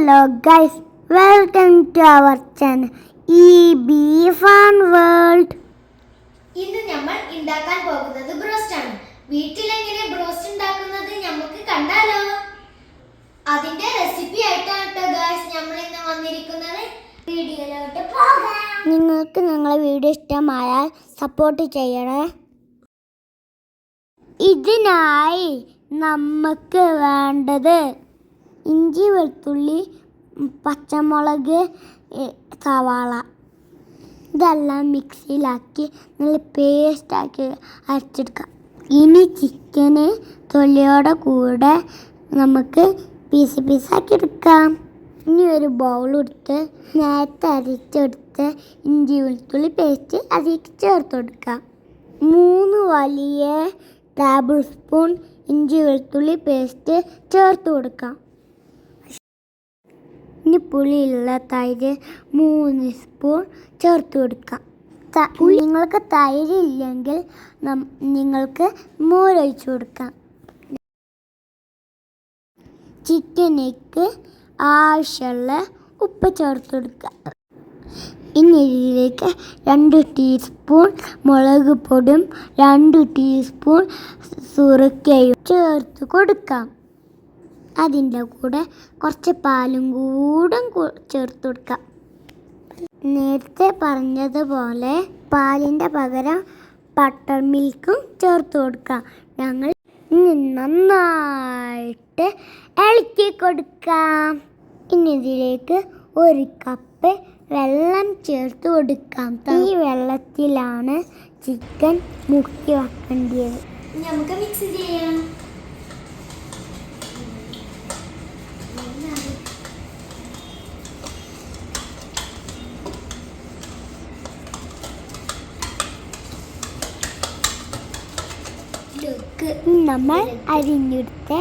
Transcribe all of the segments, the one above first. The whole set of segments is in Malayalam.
Hello guys, welcome to our channel EB Fun World. ഇന്ന് നമ്മൾ ഉണ്ടാക്കാൻ പോകുന്നത് ബ്രോസ്റ്റ് ആണ്. വീട്ടിൽ എങ്ങനെ ബ്രോസ്റ്റ് ഉണ്ടാക്കുന്നത് നമുക്ക് കണ്ടാലോ. അതിന്റെ റെസിപ്പി ആയിട്ടാണ് ട്ടോ ഗയ്സ് നമ്മൾ ഇന്ന് വന്നിരിക്കുന്നത്. വീഡിയോയിലോട്ട് പോകാം. നിങ്ങൾക്ക് ഞങ്ങളുടെ വീഡിയോ ഇഷ്ടമായാൽ സപ്പോർട്ട് ചെയ്യണേ. ഇതിനായി നമുക്ക് വേണ്ടത് ഇഞ്ചി, വെളുത്തുള്ളി, പച്ചമുളക്, സവാള ഇതെല്ലാം മിക്സിയിലാക്കി നല്ല പേസ്റ്റാക്കി അരച്ചെടുക്കാം. ഇനി ചിക്കന് തൊലിയോടെ കൂടെ നമുക്ക് പീസാക്കി എടുക്കാം. ഇനി ഒരു ബൗളെടുത്ത് നേരത്തെ അരച്ചെടുത്ത് ഇഞ്ചി വെളുത്തുള്ളി പേസ്റ്റ് അതിലേക്ക് ചേർത്ത് കൊടുക്കാം. 3 വലിയ ടേബിൾ സ്പൂൺ ഇഞ്ചി വെളുത്തുള്ളി പേസ്റ്റ് ചേർത്ത് കൊടുക്കാം. ഇനി പുളിയുള്ള തൈര് 3 സ്പൂൺ ചേർത്ത് കൊടുക്കാം. നിങ്ങൾക്ക് തൈര് ഇല്ലെങ്കിൽ നിങ്ങൾക്ക് മോരൊഴിച്ച് കൊടുക്കാം. ചിക്കനേക്ക് ആവശ്യമുള്ള ഉപ്പ് ചേർത്ത് കൊടുക്കാം. ഇനി ഇതിലേക്ക് 2 ടീസ്പൂൺ മുളക് പൊടിയും 2 ടീസ്പൂൺ സുറുക്കയും ചേർത്ത് കൊടുക്കാം. അതിൻ്റെ കൂടെ കുറച്ച് പാലും കൂടെ ചേർത്ത് കൊടുക്കാം. നേരത്തെ പറഞ്ഞതുപോലെ പാലിൻ്റെ പകരം ബട്ടർ മിൽക്കും ചേർത്ത് കൊടുക്കാം. ഞങ്ങൾ നന്നായിട്ട് ഇളക്കി കൊടുക്കാം. ഇനി ഇതിലേക്ക് 1 കപ്പ് വെള്ളം ചേർത്ത് കൊടുക്കാം. ഈ വെള്ളത്തിലാണ് ചിക്കൻ മുക്കി വെക്കേണ്ടത്. നമുക്ക് മിക്സ് ചെയ്യാം. നമ്മൾ അരിഞ്ഞെടുത്ത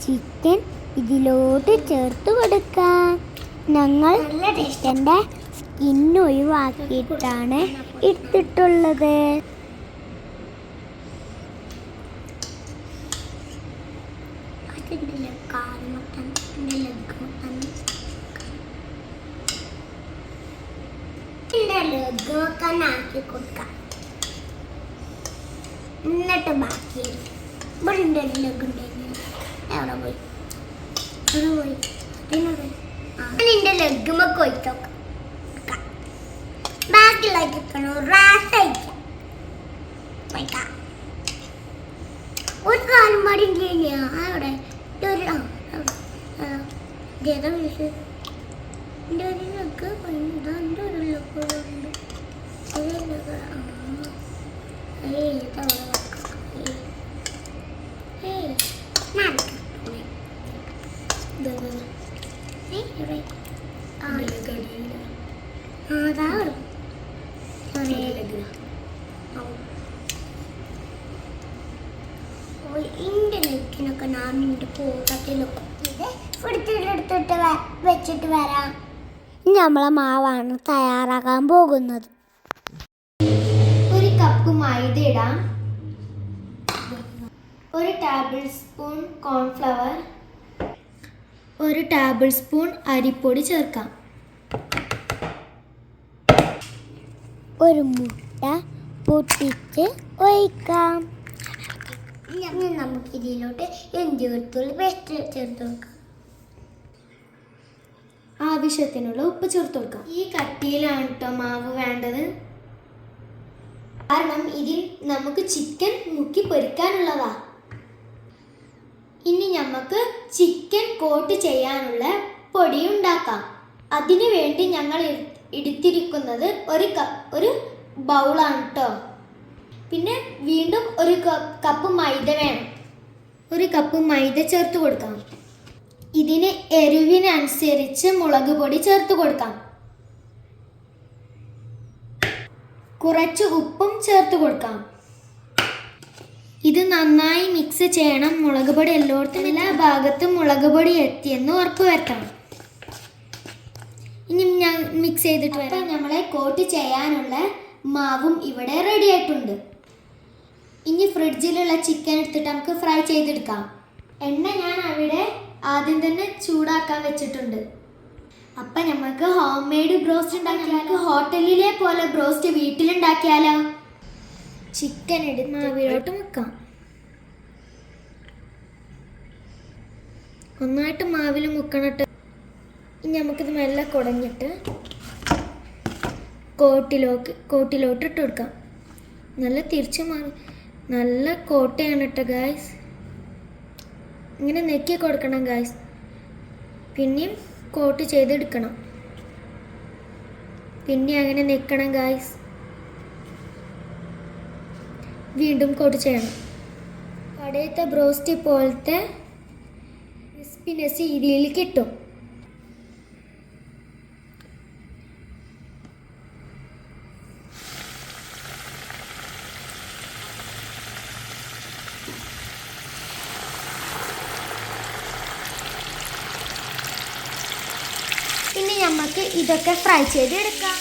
ചിക്കൻ ഇതിലോട്ട് ചേർത്ത് കൊടുക്കാം. ഞങ്ങൾ ചിക്കൻ്റെ സ്കിന്ന് ഒഴിവാക്കിയിട്ടാണ് എടുത്തിട്ടുള്ളത്. ആക്കി കൊടുക്കാം. എന്നിട്ട് ബാക്കി ഇവിടെ എവിടെ പോയി നിന്റെ ലഗ്ഗുമൊക്കെ ഒഴിച്ചോക്കാം. ബാക്കിയുള്ള ചിക്കനോ റാസ് അയക്കാം. ഒരു കാലം പാടി അവിടെ ഇന്റർനെറ്റിനൊക്കെ നാമിൻ്റെ കൂട്ടത്തിലൊക്കെ എടുത്തിട്ട് വെച്ചിട്ട് വരാം. നമ്മളെ മാവാണ് തയ്യാറാക്കാൻ പോകുന്നത്. 1 കപ്പ് മൈദ ഇടാം. 1 table spoon cornflour, 1 table spoon അരിപ്പൊടി ചേർക്കാം. 1 മുട്ട പൊട്ടിച്ച് ഒഴിക്കാം. നമുക്ക് ഇതിലോട്ട് ഇഞ്ചി വെളുത്തുള്ളി പേസ്റ്റ് ചേർത്ത് കൊടുക്കാം. ആവശ്യത്തിനുള്ള ഉപ്പ് ചേർത്ത് കൊടുക്കാം. ഈ കട്ടിയിലാണ് കേട്ടോ മാവ് വേണ്ടത്. കാരണം ഇതിൽ നമുക്ക് ചിക്കൻ മുക്കി പൊരിക്കാനുള്ളതാ. ഇനി നമുക്ക് ചിക്കൻ കോട്ട് ചെയ്യാനുള്ള പൊടി ഉണ്ടാക്കാം. അതിനു വേണ്ടി ഞങ്ങൾ എടുത്തിരിക്കുന്നത് ഒരു ബൗളാണ് കേട്ടോ. പിന്നെ വീണ്ടും 1 കപ്പ് മൈദ വേണം. 1 കപ്പ് മൈദ ചേർത്ത് കൊടുക്കാം. ഇതിന് എരിവിനനുസരിച്ച് മുളക് പൊടി ചേർത്ത് കൊടുക്കാം. കുറച്ച് ഉപ്പും ചേർത്ത് കൊടുക്കാം. ഇത് നന്നായി മിക്സ് ചെയ്യണം. മുളക് പൊടി എല്ലായിടത്തും എല്ലാ ഭാഗത്തും മുളക് പൊടി എത്തിയെന്ന് ഉറപ്പ് വരുത്തണം. ഇനി ഞാൻ മിക്സ് ചെയ്തിട്ട് വരാം. നമ്മളെ കോട്ട് ചെയ്യാനുള്ള മാവും ഇവിടെ റെഡി ആയിട്ടുണ്ട്. ഇനി ഫ്രിഡ്ജിലുള്ള ചിക്കൻ എടുത്തിട്ട് നമുക്ക് ഫ്രൈ ചെയ്തെടുക്കാം. എണ്ണ ഞാൻ അവിടെ ആദ്യം തന്നെ ചൂടാക്കാൻ വെച്ചിട്ടുണ്ട്. അപ്പൊ നമുക്ക് ഹോം മെയ്ഡ് ബ്രോസ്റ്റ് ഉണ്ടാക്കിയാലോ? ഹോട്ടലിലെ പോലെ ബ്രോസ്റ്റ് വീട്ടിലുണ്ടാക്കിയാലോ? ചിക്കൻ എടുത്ത് മാവിലോട്ട് മുക്കാം. നന്നായിട്ട് മാവിൽ മുക്കണിട്ട് ഇനി നമുക്കിത് മെല്ലെ കുടഞ്ഞിട്ട് കോട്ടിലോട്ട് ഇട്ട് കൊടുക്കാം. നല്ല തിരിച്ചു മാറി നല്ല കോട്ടയാണ് കേട്ടോ ഗായ്സ്. ഇങ്ങനെ നെക്കി കൊടുക്കണം ഗായ്സ്. പിന്നെയും കോട്ട് ചെയ്തെടുക്കണം. പിന്നെ അങ്ങനെ നിൽക്കണം ഗായ്സ്. വീണ്ടും കോട്ട് ചെയ്യണം. കടയിലത്തെ ബ്രോസ്റ്റ് പോലത്തെ ക്രിസ്പിനെസ് ഇതിൽ കിട്ടും. ഇനി നമുക്ക് ഇതൊക്കെ ഫ്രൈ ചെയ്തെടുക്കാം.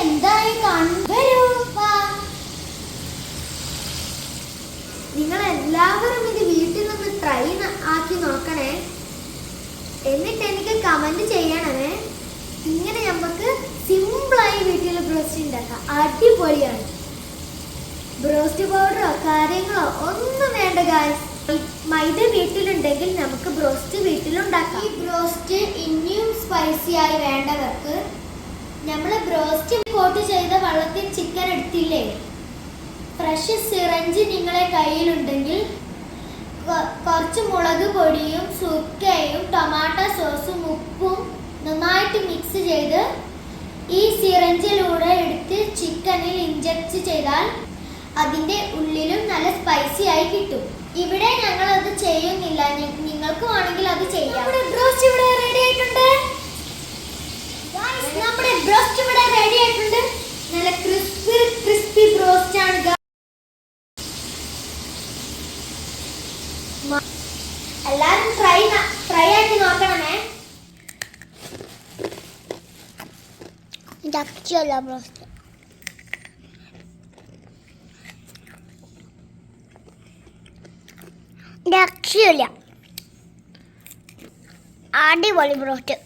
എന്തായി നിങ്ങൾ എല്ലാവരും ഇത് വീട്ടിൽ നിന്ന് ട്രൈ ആക്കി നോക്കണേ. എന്നിട്ട് എനിക്ക് കമന്റ് ചെയ്യണമേ. ഇങ്ങനെ നമുക്ക് സിമ്പിളായി വീട്ടിൽ ബ്രോസ്റ്റ് ഉണ്ടാക്കാം. അടിപൊളിയാണ്. ബ്രോസ്റ്റ് പൗഡറോ കാര്യങ്ങളോ ഒന്നും വേണ്ട ഗായ്സ്. മൈദ വീട്ടിലുണ്ടെങ്കിൽ നമുക്ക് ബ്രോസ്റ്റ് വീട്ടിലുണ്ടാക്കാം. ഈ ബ്രോസ്റ്റ് ഇനിയും സ്പൈസി ആയി വേണ്ടവർക്ക് നമ്മൾ ബ്രോസ്റ്റ് കോട്ട് ചെയ്ത വെള്ളത്തിൽ ചിക്കൻ എടുത്തില്ലേ, ഫ്രഷ് സിറഞ്ച് നിങ്ങളെ കയ്യിലുണ്ടെങ്കിൽ കുറച്ച് മുളക് പൊടിയും സുർക്കയും ടൊമാറ്റോ സോസും ഉപ്പും നന്നായിട്ട് മിക്സ് ചെയ്ത് ഈ സിറഞ്ചിലൂടെ എടുത്ത് ചിക്കനിൽ ഇഞ്ചക്ട് ചെയ്താൽ അതിൻ്റെ ഉള്ളിലും നല്ല സ്പൈസി ആയി കിട്ടും. ഇവിടെ ഞങ്ങൾ അത് ചെയ്യുന്നില്ല. നിങ്ങൾക്ക് വേണമെങ്കിൽ അത് ചെയ്യാം. ബ്രോസ്റ്റ് ഇവിടെ റെഡി ആയിട്ടുണ്ട്. നമ്മുടെ ബ്രോസ്റ്റ് ഇവിടെ റെഡി ആയിട്ടുണ്ട്. നല്ല ക്രിസ്പി ബ്രോസ്റ്റ് ആണ്. എല്ലാവരും ട്രൈ ആക്കി നോക്കണമേ. രക്ഷയില്ല ബ്രോസ്റ്റ്. രക്ഷയില്ല. അടിപൊളി broast.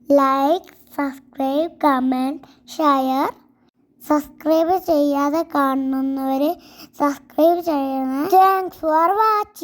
Like, subscribe, comment, share. Subscribe ചെയ്യാതെ കാണുന്നവർ സബ്സ്ക്രൈബ് ചെയ്യണം. Thanks for watching.